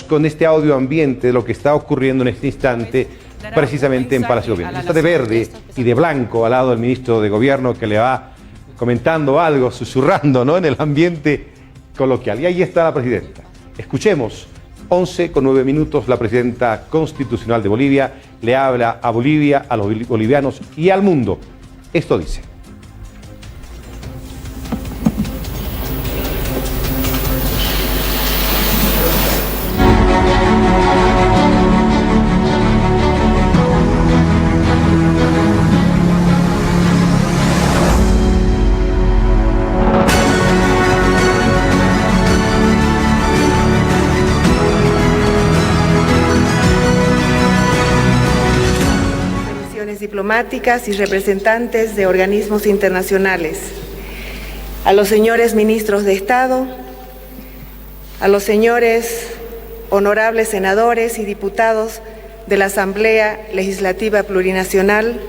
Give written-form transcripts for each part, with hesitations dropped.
con este audio ambiente de lo que está ocurriendo en este instante precisamente en Palacio de Gobierno. Está de verde y de blanco al lado del ministro de Gobierno que le va comentando algo, susurrando, ¿no?, en el ambiente coloquial. Y ahí está la presidenta. Escuchemos. 11:09, la presidenta constitucional de Bolivia le habla a Bolivia, a los bolivianos y al mundo. Esto dice. Diplomáticas y representantes de organismos internacionales, a los señores ministros de Estado, a los señores honorables senadores y diputados de la Asamblea Legislativa Plurinacional,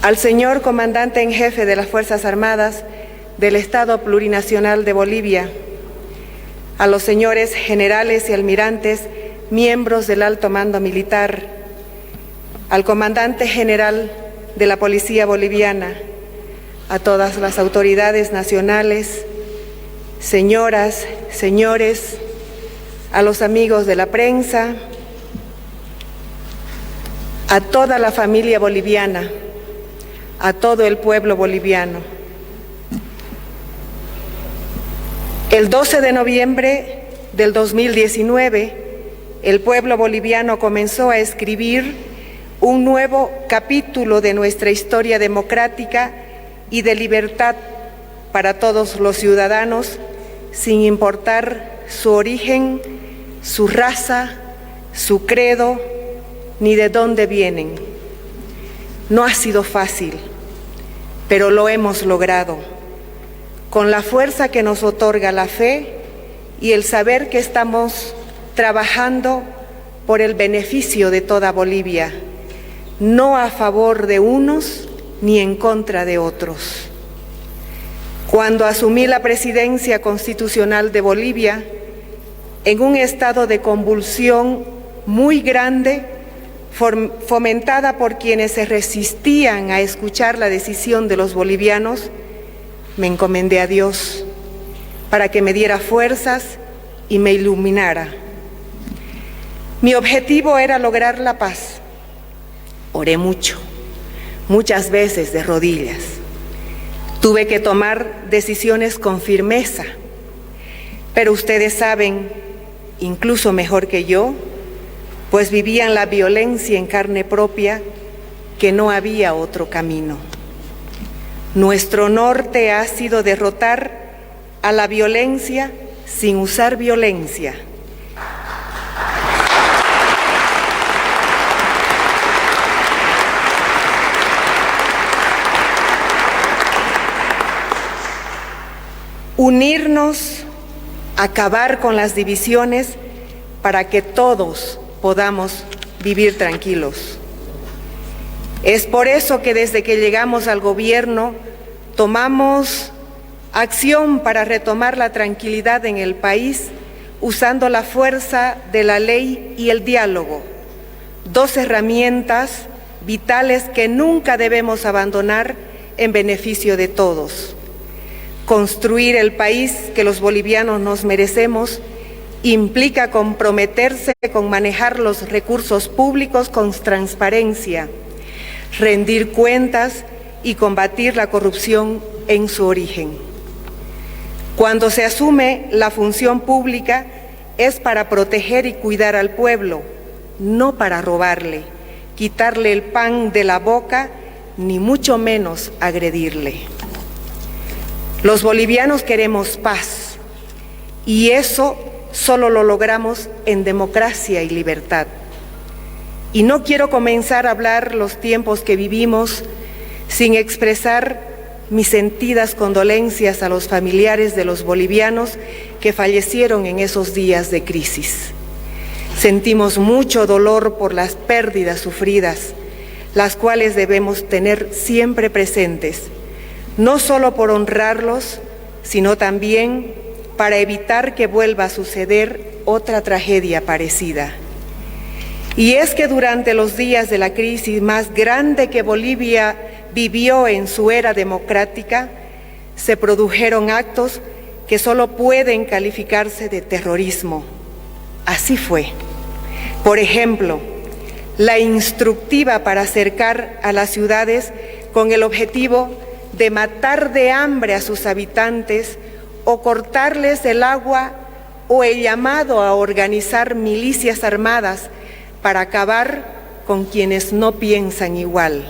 al señor comandante en jefe de las Fuerzas Armadas del Estado Plurinacional de Bolivia, a los señores generales y almirantes, miembros del alto mando militar, al comandante general de la Policía Boliviana, a todas las autoridades nacionales, señoras, señores, a los amigos de la prensa, a toda la familia boliviana, a todo el pueblo boliviano. El 12 de noviembre del 2019, el pueblo boliviano comenzó a escribir un nuevo capítulo de nuestra historia democrática y de libertad para todos los ciudadanos, sin importar su origen, su raza, su credo, ni de dónde vienen. No ha sido fácil, pero lo hemos logrado, con la fuerza que nos otorga la fe y el saber que estamos trabajando por el beneficio de toda Bolivia, no a favor de unos ni en contra de otros. Cuando asumí la presidencia constitucional de Bolivia, en un estado de convulsión muy grande, fomentada por quienes se resistían a escuchar la decisión de los bolivianos, me encomendé a Dios para que me diera fuerzas y me iluminara. Mi objetivo era lograr la paz. Oré mucho, muchas veces de rodillas. Tuve que tomar decisiones con firmeza, pero ustedes saben, incluso mejor que yo, pues vivían la violencia en carne propia, que no había otro camino. Nuestro norte ha sido derrotar a la violencia sin usar violencia. Unirnos, acabar con las divisiones para que todos podamos vivir tranquilos. Es por eso que desde que llegamos al gobierno tomamos acción para retomar la tranquilidad en el país usando la fuerza de la ley y el diálogo, dos herramientas vitales que nunca debemos abandonar en beneficio de todos. Construir el país que los bolivianos nos merecemos implica comprometerse con manejar los recursos públicos con transparencia, rendir cuentas y combatir la corrupción en su origen. Cuando se asume la función pública es para proteger y cuidar al pueblo, no para robarle, quitarle el pan de la boca, ni mucho menos agredirle. Los bolivianos queremos paz y eso solo lo logramos en democracia y libertad. Y no quiero comenzar a hablar los tiempos que vivimos sin expresar mis sentidas condolencias a los familiares de los bolivianos que fallecieron en esos días de crisis. Sentimos mucho dolor por las pérdidas sufridas, las cuales debemos tener siempre presentes, no solo por honrarlos, sino también para evitar que vuelva a suceder otra tragedia parecida. Y es que durante los días de la crisis más grande que Bolivia vivió en su era democrática, se produjeron actos que solo pueden calificarse de terrorismo. Así fue. Por ejemplo, la instructiva para acercar a las ciudades con el objetivo de matar de hambre a sus habitantes o cortarles el agua, o el llamado a organizar milicias armadas para acabar con quienes no piensan igual.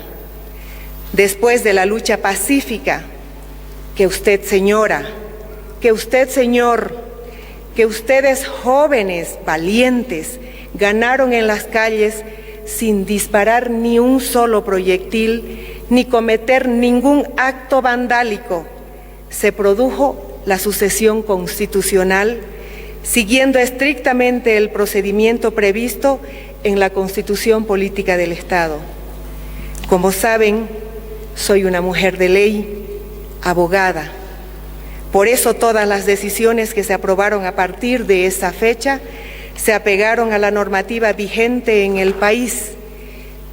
Después de la lucha pacífica que usted, señora, que usted, señor, que ustedes, jóvenes valientes, ganaron en las calles sin disparar ni un solo proyectil ni cometer ningún acto vandálico, se produjo la sucesión constitucional siguiendo estrictamente el procedimiento previsto en la Constitución Política del Estado. Como saben, soy una mujer de ley, abogada. Por eso todas las decisiones que se aprobaron a partir de esa fecha se apegaron a la normativa vigente en el país,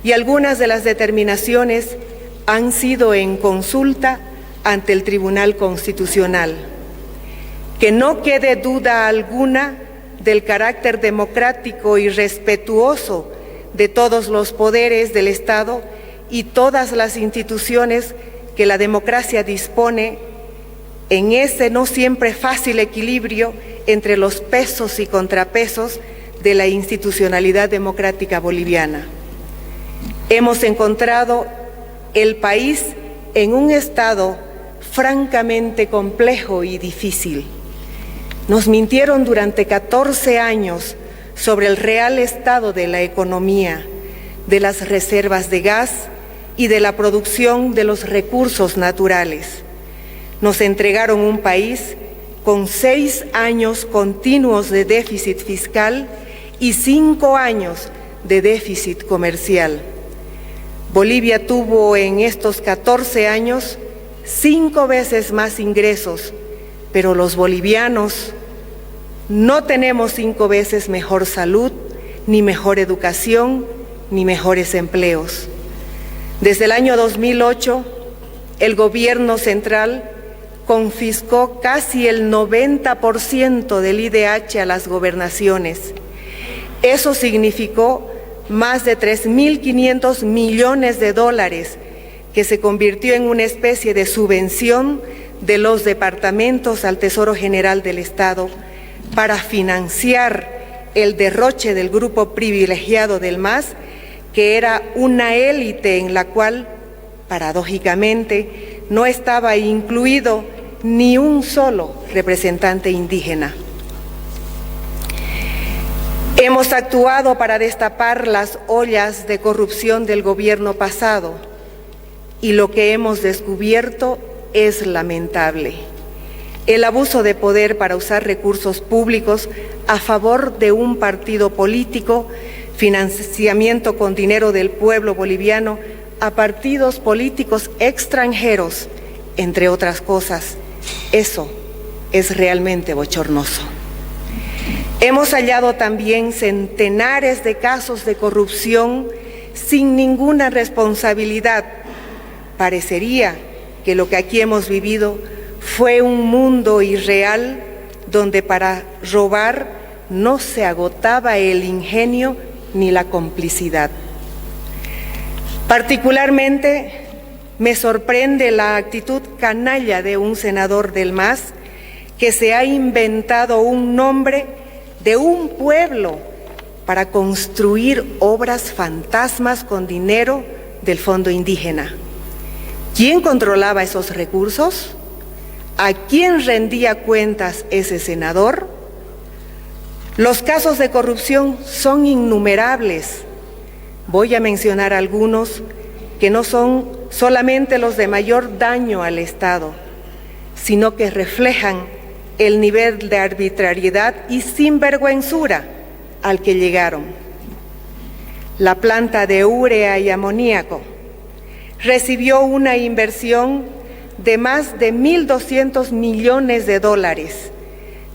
y algunas de las determinaciones han sido en consulta ante el Tribunal Constitucional. Que no quede duda alguna del carácter democrático y respetuoso de todos los poderes del Estado y todas las instituciones que la democracia dispone en ese no siempre fácil equilibrio entre los pesos y contrapesos de la institucionalidad democrática boliviana. Hemos encontrado el país en un estado francamente complejo y difícil. Nos mintieron durante 14 años sobre el real estado de la economía, de las reservas de gas y de la producción de los recursos naturales. Nos entregaron un país con 6 años continuos de déficit fiscal y 5 años de déficit comercial. Bolivia tuvo en estos 14 años 5 veces más ingresos, pero los bolivianos no tenemos 5 veces mejor salud, ni mejor educación, ni mejores empleos. Desde el año 2008, el gobierno central confiscó casi el 90% del IDH a las gobernaciones. Eso significó más de 3.500 millones de dólares, que se convirtió en una especie de subvención de los departamentos al Tesoro General del Estado para financiar el derroche del grupo privilegiado del MAS, que era una élite en la cual, paradójicamente, no estaba incluido ni un solo representante indígena. Hemos actuado para destapar las ollas de corrupción del gobierno pasado, y lo que hemos descubierto es lamentable. El abuso de poder para usar recursos públicos a favor de un partido político, financiamiento con dinero del pueblo boliviano a partidos políticos extranjeros, entre otras cosas. Eso es realmente bochornoso. Hemos hallado también centenares de casos de corrupción sin ninguna responsabilidad. Parecería que lo que aquí hemos vivido fue un mundo irreal donde para robar no se agotaba el ingenio ni la complicidad. Particularmente me sorprende la actitud canalla de un senador del MAS que se ha inventado un nombre de un pueblo para construir obras fantasmas con dinero del Fondo Indígena. ¿Quién controlaba esos recursos? ¿A quién rendía cuentas ese senador? Los casos de corrupción son innumerables. Voy a mencionar algunos que no son solamente los de mayor daño al Estado, sino que reflejan el nivel de arbitrariedad y sinvergüenzura al que llegaron. La planta de urea y amoníaco recibió una inversión de más de 1.200 millones de dólares,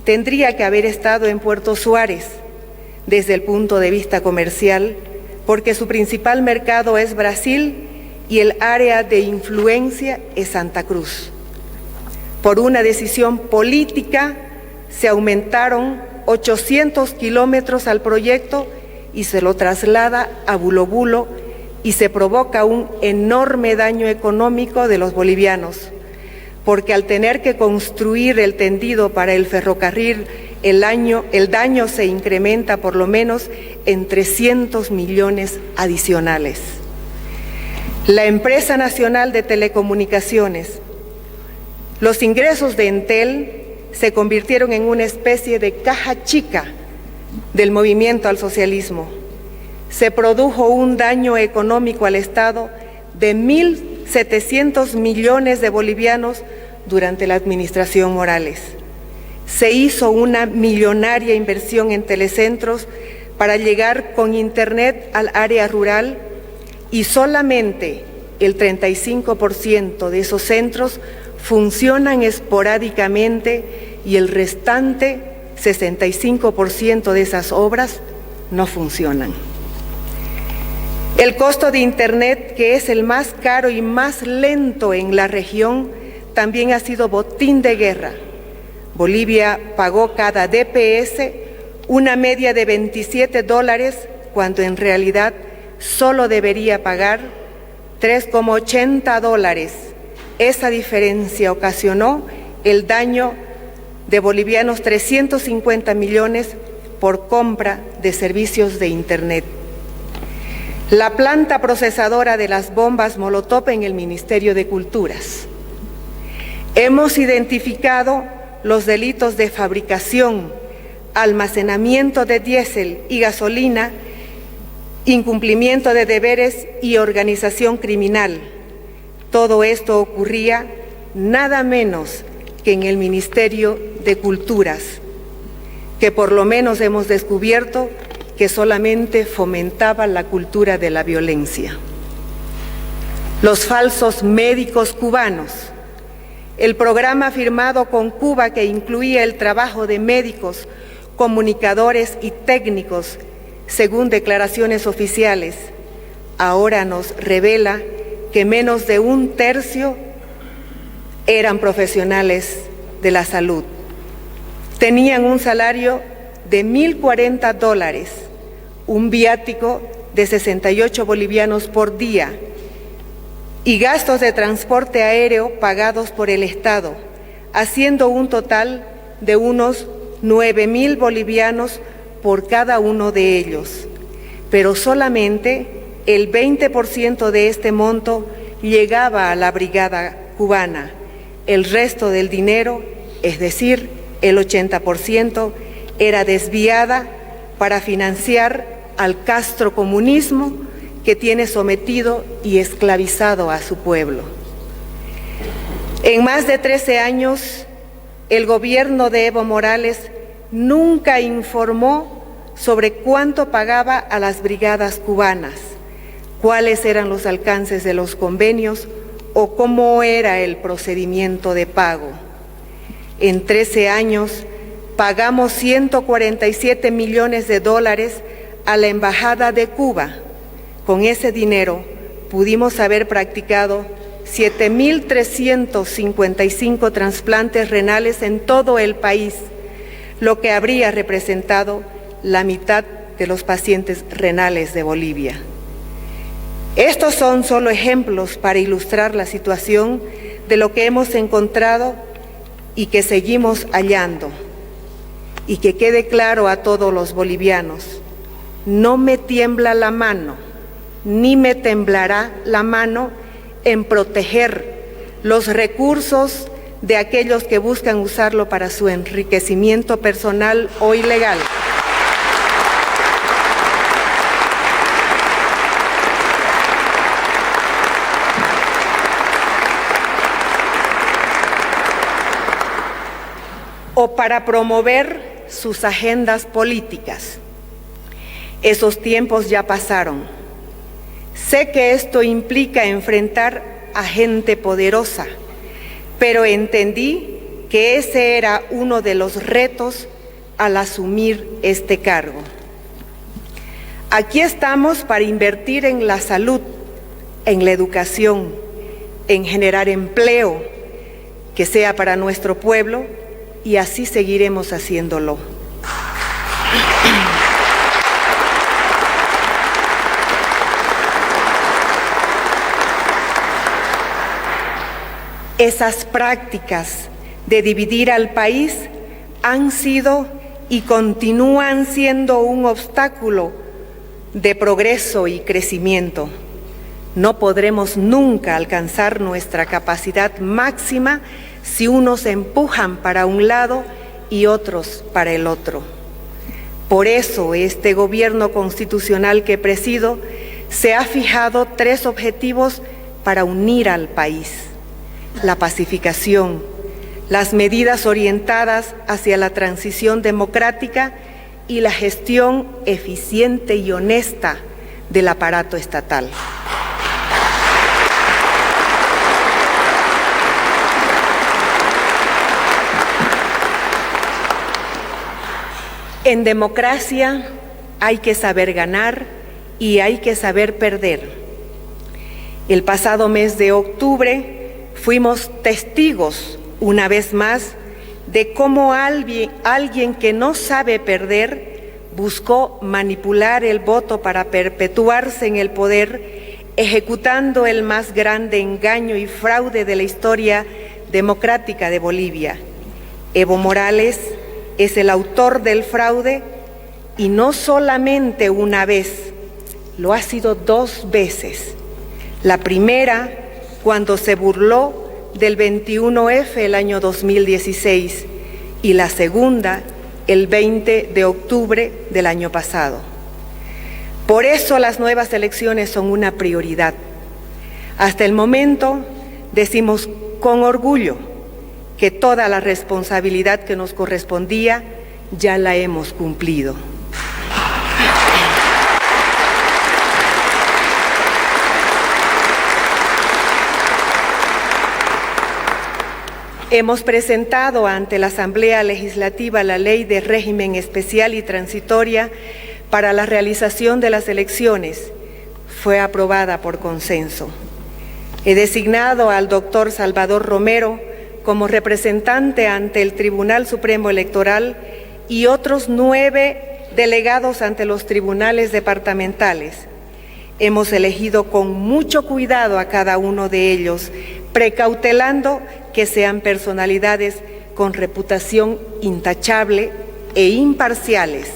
tendría que haber estado en Puerto Suárez desde el punto de vista comercial, porque su principal mercado es Brasil y el área de influencia es Santa Cruz. Por una decisión política se aumentaron 800 kilómetros al proyecto y se lo traslada a Bulo Bulo y se provoca un enorme daño económico de los bolivianos, porque al tener que construir el tendido para el ferrocarril, el daño se incrementa por lo menos en 300 millones adicionales. La empresa nacional de telecomunicaciones, los ingresos de Entel se convirtieron en una especie de caja chica del movimiento al socialismo. Se produjo un daño económico al Estado de 1.700 millones de bolivianos durante la administración Morales. Se hizo una millonaria inversión en telecentros para llegar con Internet al área rural y solamente el 35% de esos centros funcionan esporádicamente y el restante 65% de esas obras no funcionan. El costo de Internet, que es el más caro y más lento en la región, también ha sido botín de guerra. Bolivia pagó cada DPS una media de $27, cuando en realidad solo debería pagar $3,80. Esa diferencia ocasionó el daño de bolivianos 350 millones por compra de servicios de Internet. La planta procesadora de las bombas Molotov en el Ministerio de Culturas. Hemos identificado los delitos de fabricación, almacenamiento de diésel y gasolina, incumplimiento de deberes y organización criminal. Todo esto ocurría nada menos que en el Ministerio de Culturas, que por lo menos hemos descubierto que solamente fomentaba la cultura de la violencia. Los falsos médicos cubanos. El programa firmado con Cuba, que incluía el trabajo de médicos, comunicadores y técnicos, según declaraciones oficiales, ahora nos revela que menos de un tercio eran profesionales de la salud. Tenían un salario de $1.040, un viático de 68 bolivianos por día y gastos de transporte aéreo pagados por el Estado, haciendo un total de unos 9.000 bolivianos por cada uno de ellos. Pero solamente el 20% de este monto llegaba a la brigada cubana. El resto del dinero, es decir, el 80%, era desviada para financiar al castrocomunismo que tiene sometido y esclavizado a su pueblo. En más de 13 años, el gobierno de Evo Morales nunca informó sobre cuánto pagaba a las brigadas cubanas, cuáles eran los alcances de los convenios o cómo era el procedimiento de pago. En 13 años pagamos $147 millones a la Embajada de Cuba. Con ese dinero pudimos haber practicado 7.355 trasplantes renales en todo el país, lo que habría representado la mitad de los pacientes renales de Bolivia. Estos son solo ejemplos para ilustrar la situación de lo que hemos encontrado y que seguimos hallando. Y que quede claro a todos los bolivianos, no me tiembla la mano, ni me temblará la mano en proteger los recursos de aquellos que buscan usarlo para su enriquecimiento personal o ilegal. O para promover sus agendas políticas. Esos tiempos ya pasaron. Sé que esto implica enfrentar a gente poderosa, pero entendí que que ese era uno de los retos al asumir este cargo. Aquí estamos para invertir en la salud, en la educación, en generar empleo que sea para nuestro pueblo, y así seguiremos haciéndolo. Esas prácticas de dividir al país han sido y continúan siendo un obstáculo de progreso y crecimiento. No podremos nunca alcanzar nuestra capacidad máxima si unos empujan para un lado y otros para el otro. Por eso este gobierno constitucional que presido se ha fijado 3 objetivos para unir al país: la pacificación, las medidas orientadas hacia la transición democrática y la gestión eficiente y honesta del aparato estatal. En democracia hay que saber ganar y hay que saber perder. El pasado mes de octubre fuimos testigos, una vez más, de cómo alguien que no sabe perder buscó manipular el voto para perpetuarse en el poder, ejecutando el más grande engaño y fraude de la historia democrática de Bolivia. Evo Morales es el autor del fraude, y no solamente una vez, lo ha sido 2 veces. La primera, cuando se burló del 21F el año 2016, y la segunda, el 20 de octubre del año pasado. Por eso las nuevas elecciones son una prioridad. Hasta el momento decimos con orgullo que toda la responsabilidad que nos correspondía ya la hemos cumplido. Hemos presentado ante la Asamblea Legislativa la Ley de Régimen Especial y Transitoria para la realización de las elecciones. Fue aprobada por consenso. He designado al doctor Salvador Romero como representante ante el Tribunal Supremo Electoral y otros 9 delegados ante los tribunales departamentales. Hemos elegido con mucho cuidado a cada uno de ellos, precautelando que sean personalidades con reputación intachable e imparciales.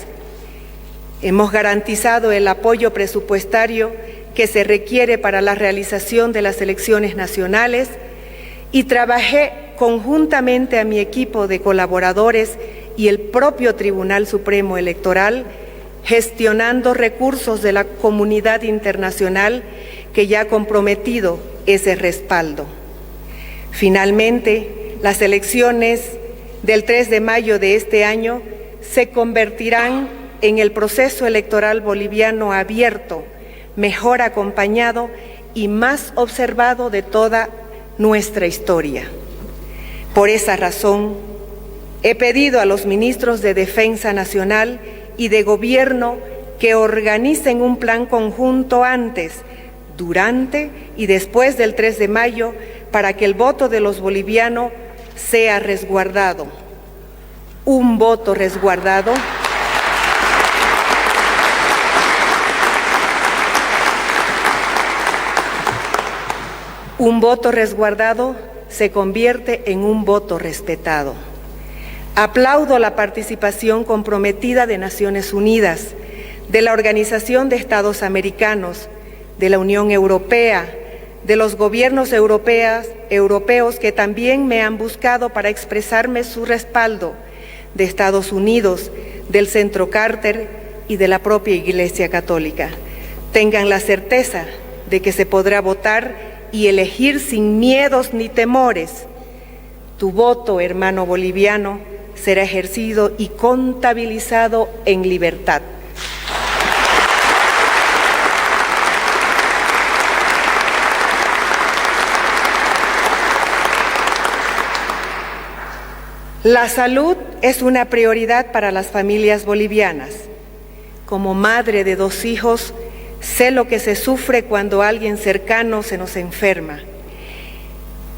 Hemos garantizado el apoyo presupuestario que se requiere para la realización de las elecciones nacionales y trabajé conjuntamente a mi equipo de colaboradores y el propio Tribunal Supremo Electoral, gestionando recursos de la comunidad internacional que ya ha comprometido ese respaldo. Finalmente, las elecciones del 3 de mayo de este año se convertirán en el proceso electoral boliviano abierto, mejor acompañado y más observado de toda nuestra historia. Por esa razón, he pedido a los ministros de Defensa Nacional y de Gobierno que organicen un plan conjunto antes, durante y después del 3 de mayo para que el voto de los bolivianos sea resguardado. Un voto resguardado se convierte en un voto respetado. Aplaudo la participación comprometida de Naciones Unidas, de la Organización de Estados Americanos, de la Unión Europea, de los gobiernos europeos que también me han buscado para expresarme su respaldo, de Estados Unidos, del Centro Carter y de la propia Iglesia Católica. Tengan la certeza de que se podrá votar y elegir sin miedos ni temores. Tu voto, hermano boliviano, será ejercido y contabilizado en libertad. La salud es una prioridad para las familias bolivianas. Como madre de 2 hijos, sé lo que se sufre cuando alguien cercano se nos enferma.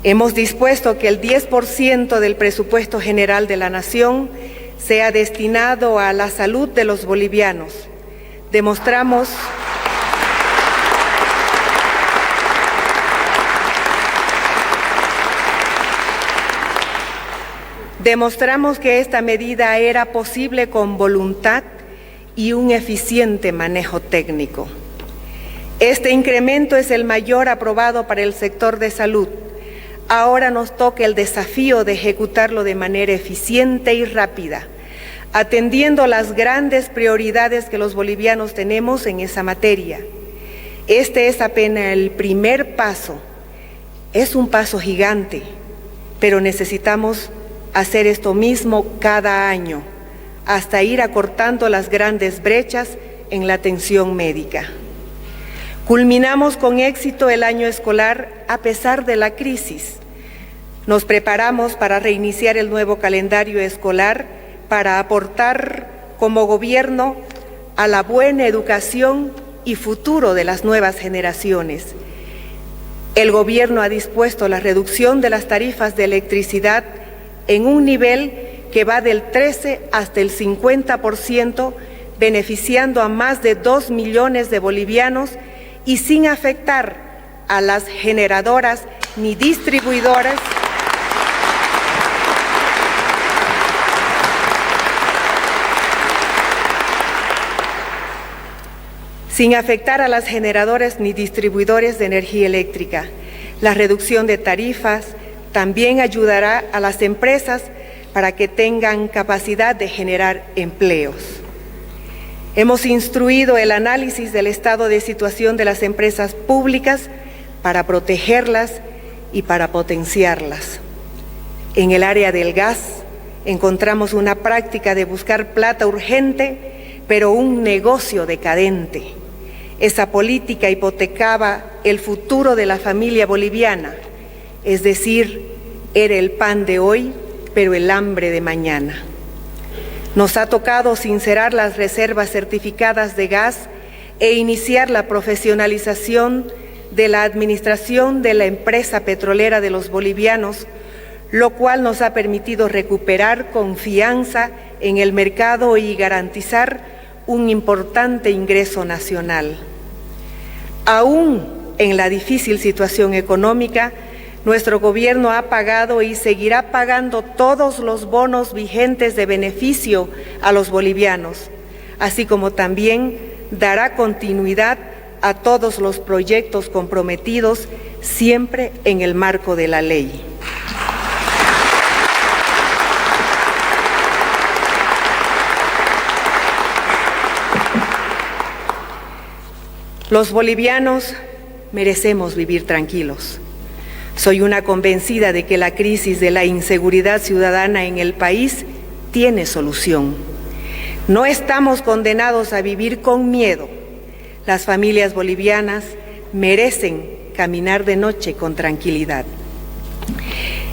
Hemos dispuesto que el 10% del presupuesto general de la Nación sea destinado a la salud de los bolivianos. Demostramos que esta medida era posible con voluntad y un eficiente manejo técnico. Este incremento es el mayor aprobado para el sector de salud. Ahora nos toca el desafío de ejecutarlo de manera eficiente y rápida, atendiendo las grandes prioridades que los bolivianos tenemos en esa materia. Este es apenas el primer paso. Es un paso gigante, pero necesitamos hacer esto mismo cada año, hasta ir acortando las grandes brechas en la atención médica. Culminamos con éxito el año escolar a pesar de la crisis. Nos preparamos para reiniciar el nuevo calendario escolar para aportar como gobierno a la buena educación y futuro de las nuevas generaciones. El gobierno ha dispuesto la reducción de las tarifas de electricidad en un nivel que va del 13 hasta el 50%, beneficiando a más de 2 millones de bolivianos y sin afectar a las generadoras ni distribuidoras ni distribuidores de energía eléctrica. La reducción de tarifas también ayudará a las empresas para que tengan capacidad de generar empleos. Hemos instruido el análisis del estado de situación de las empresas públicas para protegerlas y para potenciarlas. En el área del gas encontramos una práctica de buscar plata urgente, pero un negocio decadente. Esa política hipotecaba el futuro de la familia boliviana, es decir, era el pan de hoy, pero el hambre de mañana. Nos ha tocado sincerar las reservas certificadas de gas e iniciar la profesionalización de la administración de la empresa petrolera de los bolivianos, lo cual nos ha permitido recuperar confianza en el mercado y garantizar un importante ingreso nacional. Aún en la difícil situación económica, nuestro gobierno ha pagado y seguirá pagando todos los bonos vigentes de beneficio a los bolivianos, así como también dará continuidad a todos los proyectos comprometidos, siempre en el marco de la ley. Los bolivianos merecemos vivir tranquilos. Soy una convencida de que la crisis de la inseguridad ciudadana en el país tiene solución. No estamos condenados a vivir con miedo. Las familias bolivianas merecen caminar de noche con tranquilidad.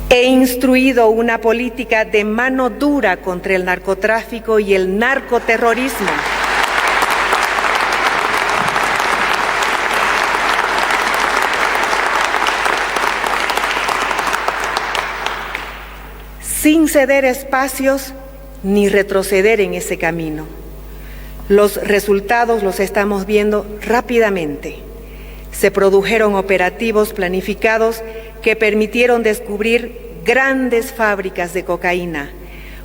He instruido una política de mano dura contra el narcotráfico y el narcoterrorismo. Sin ceder espacios ni retroceder en ese camino. Los resultados los estamos viendo rápidamente. Se produjeron operativos planificados que permitieron descubrir grandes fábricas de cocaína.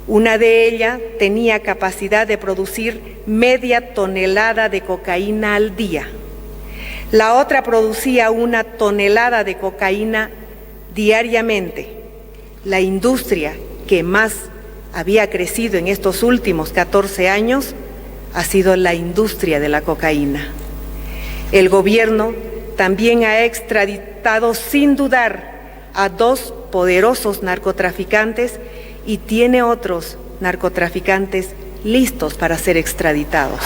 Una de ellas tenía capacidad de producir media tonelada de cocaína al día. La otra producía 1 tonelada de cocaína diariamente. La industria que más había crecido en estos últimos 14 años ha sido la industria de la cocaína. El gobierno también ha extraditado sin dudar a 2 poderosos narcotraficantes y tiene otros narcotraficantes listos para ser extraditados.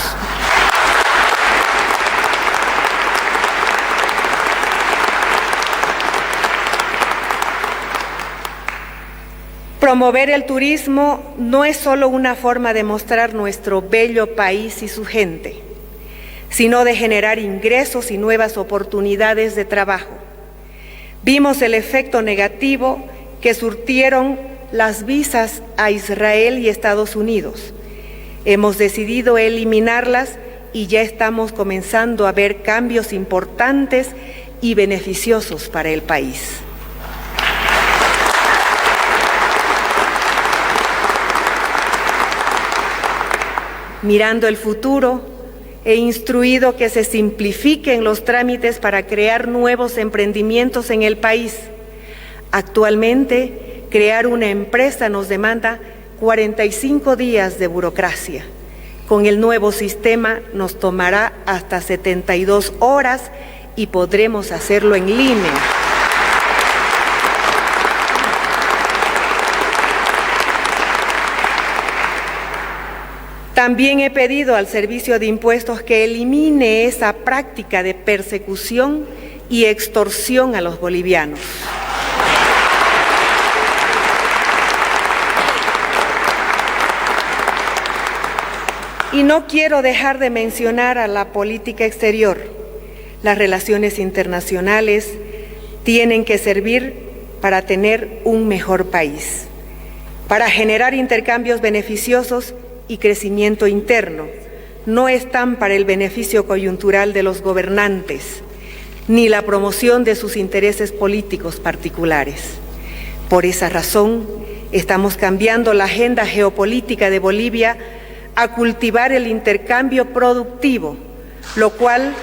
Promover el turismo no es solo una forma de mostrar nuestro bello país y su gente, sino de generar ingresos y nuevas oportunidades de trabajo. Vimos el efecto negativo que surtieron las visas a Israel y Estados Unidos. Hemos decidido eliminarlas y ya estamos comenzando a ver cambios importantes y beneficiosos para el país. Mirando el futuro, he instruido que se simplifiquen los trámites para crear nuevos emprendimientos en el país. Actualmente, crear una empresa nos demanda 45 días de burocracia. Con el nuevo sistema nos tomará hasta 72 horas y podremos hacerlo en línea. También he pedido al Servicio de Impuestos que elimine esa práctica de persecución y extorsión a los bolivianos. Y no quiero dejar de mencionar a la política exterior. Las relaciones internacionales tienen que servir para tener un mejor país, para generar intercambios beneficiosos y crecimiento interno. No están para el beneficio coyuntural de los gobernantes, ni la promoción de sus intereses políticos particulares. Por esa razón, estamos cambiando la agenda geopolítica de Bolivia a cultivar el intercambio productivo, lo cual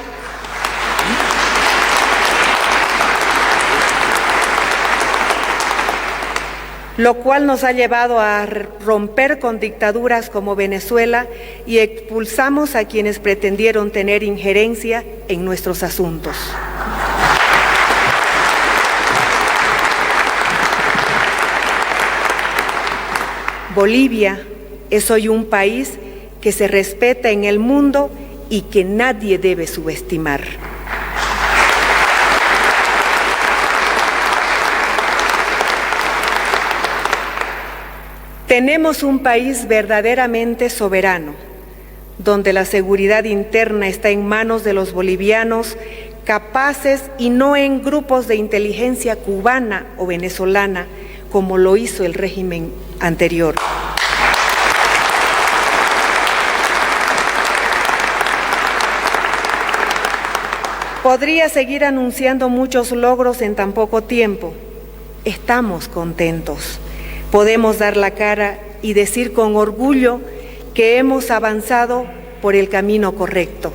nos ha llevado a romper con dictaduras como Venezuela y expulsamos a quienes pretendieron tener injerencia en nuestros asuntos. Bolivia es hoy un país que se respeta en el mundo y que nadie debe subestimar. Tenemos un país verdaderamente soberano, donde la seguridad interna está en manos de los bolivianos capaces y no en grupos de inteligencia cubana o venezolana, como lo hizo el régimen anterior. Podría seguir anunciando muchos logros en tan poco tiempo. Estamos contentos. Podemos dar la cara y decir con orgullo que hemos avanzado por el camino correcto.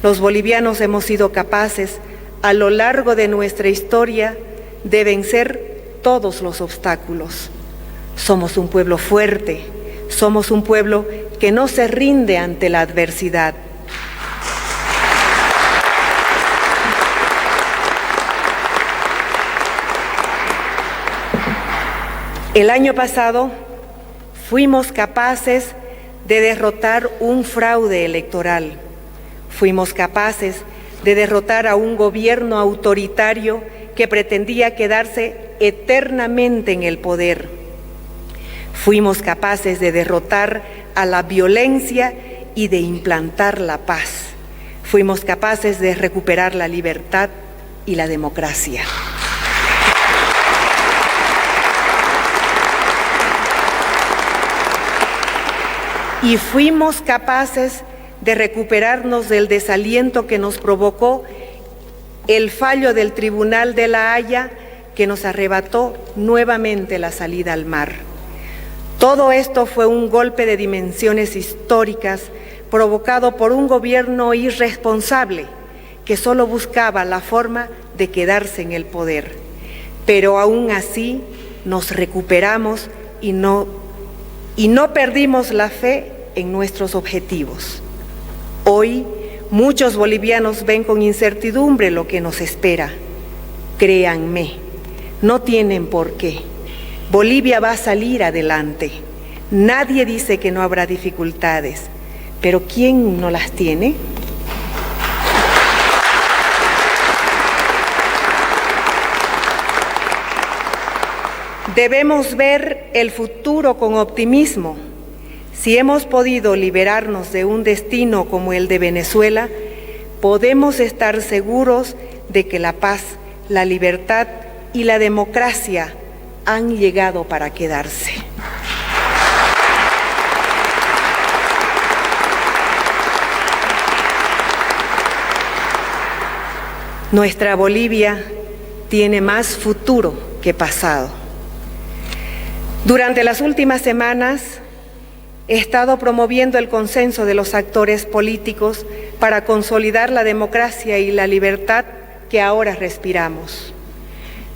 Los bolivianos hemos sido capaces, a lo largo de nuestra historia, de vencer todos los obstáculos. Somos un pueblo fuerte, somos un pueblo que no se rinde ante la adversidad. El año pasado fuimos capaces de derrotar un fraude electoral. Fuimos capaces de derrotar a un gobierno autoritario que pretendía quedarse eternamente en el poder. Fuimos capaces de derrotar a la violencia y de implantar la paz. Fuimos capaces de recuperar la libertad y la democracia. Y fuimos capaces de recuperarnos del desaliento que nos provocó el fallo del Tribunal de La Haya, que nos arrebató nuevamente la salida al mar. Todo esto fue un golpe de dimensiones históricas provocado por un gobierno irresponsable que solo buscaba la forma de quedarse en el poder. Pero aún así nos recuperamos y no perdimos la fe en nuestros objetivos. Hoy, muchos bolivianos ven con incertidumbre lo que nos espera. Créanme, no tienen por qué. Bolivia va a salir adelante. Nadie dice que no habrá dificultades, pero ¿quién no las tiene? Debemos ver el futuro con optimismo. Si hemos podido liberarnos de un destino como el de Venezuela, podemos estar seguros de que la paz, la libertad y la democracia han llegado para quedarse. Nuestra Bolivia tiene más futuro que pasado. Durante las últimas semanas he estado promoviendo el consenso de los actores políticos para consolidar la democracia y la libertad que ahora respiramos.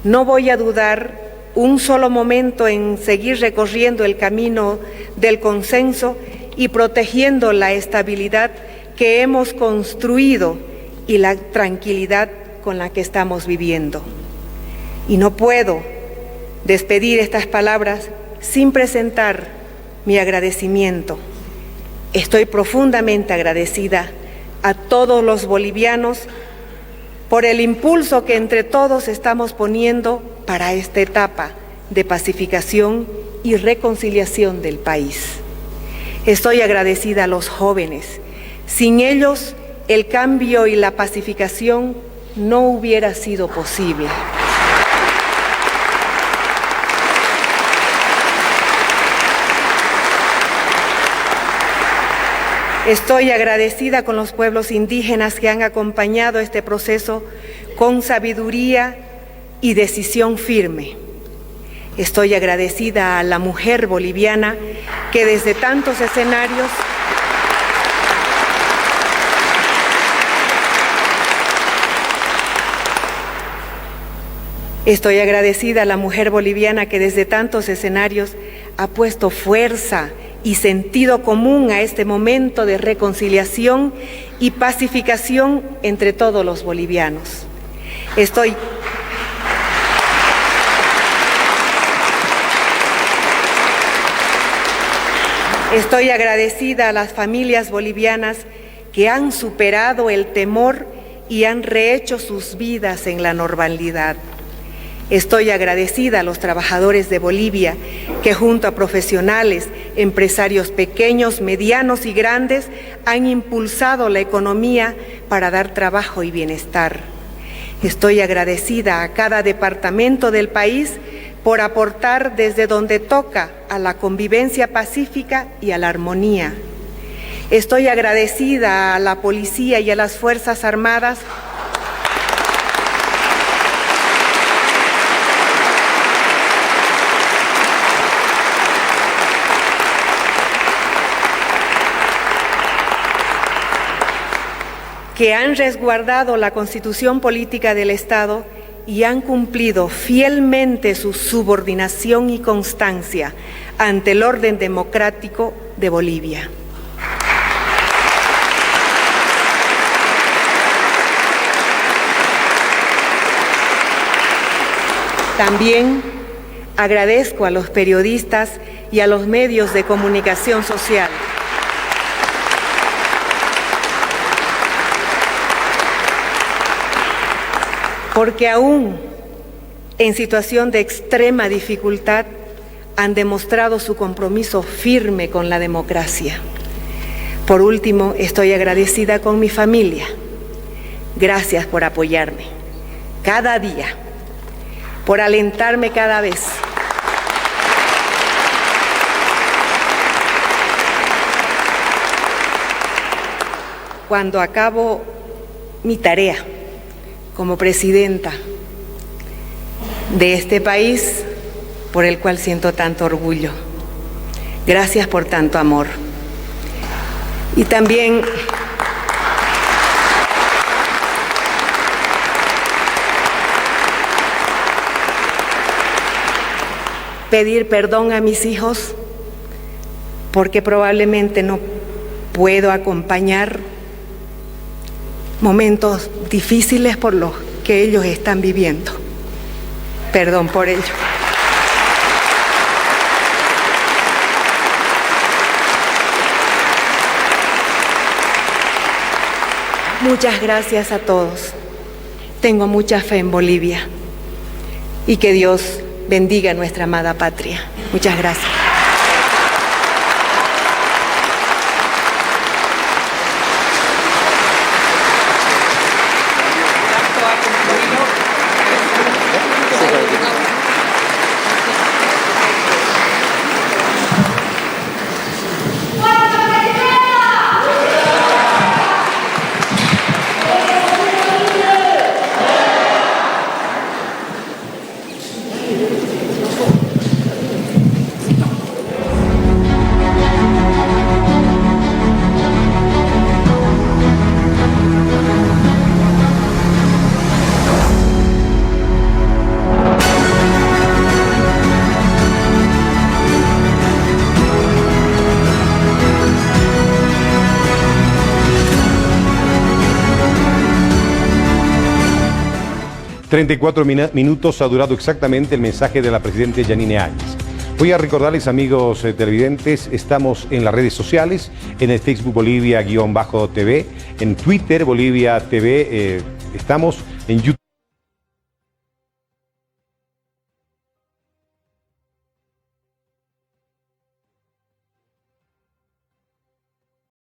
No voy a dudar un solo momento en seguir recorriendo el camino del consenso y protegiendo la estabilidad que hemos construido y la tranquilidad con la que estamos viviendo. Y no puedo despedir estas palabras sin presentar mi agradecimiento. Estoy profundamente agradecida a todos los bolivianos por el impulso que entre todos estamos poniendo para esta etapa de pacificación y reconciliación del país. Estoy agradecida a los jóvenes. Sin ellos, el cambio y la pacificación no hubiera sido posible. Estoy agradecida con los pueblos indígenas que han acompañado este proceso con sabiduría y decisión firme. Estoy agradecida a la mujer boliviana que desde tantos escenarios ha puesto fuerza y sentido común a este momento de reconciliación y pacificación entre todos los bolivianos. Estoy agradecida a las familias bolivianas que han superado el temor y han rehecho sus vidas en la normalidad. Estoy agradecida a los trabajadores de Bolivia que junto a profesionales, empresarios pequeños, medianos y grandes han impulsado la economía para dar trabajo y bienestar. Estoy agradecida a cada departamento del país por aportar desde donde toca a la convivencia pacífica y a la armonía. Estoy agradecida a la policía y a las Fuerzas Armadas que han resguardado la Constitución política del Estado y han cumplido fielmente su subordinación y constancia ante el orden democrático de Bolivia. También agradezco a los periodistas y a los medios de comunicación social porque aún en situación de extrema dificultad han demostrado su compromiso firme con la democracia. Por último, estoy agradecida con mi familia. Gracias por apoyarme cada día, por alentarme cada vez. Cuando acabo mi tarea como presidenta de este país por el cual siento tanto orgullo. Gracias por tanto amor. Y también pedir perdón a mis hijos porque probablemente no puedo acompañar momentos difíciles por los que ellos están viviendo. Perdón por ello. Muchas gracias a todos. Tengo mucha fe en Bolivia y que Dios bendiga a nuestra amada patria. Muchas gracias. Minutos ha durado exactamente el mensaje de la presidenta Yanine Áñez. Voy a recordarles, amigos televidentes, estamos en las redes sociales, en el Facebook Bolivia-TV, en Twitter Bolivia TV, estamos en YouTube.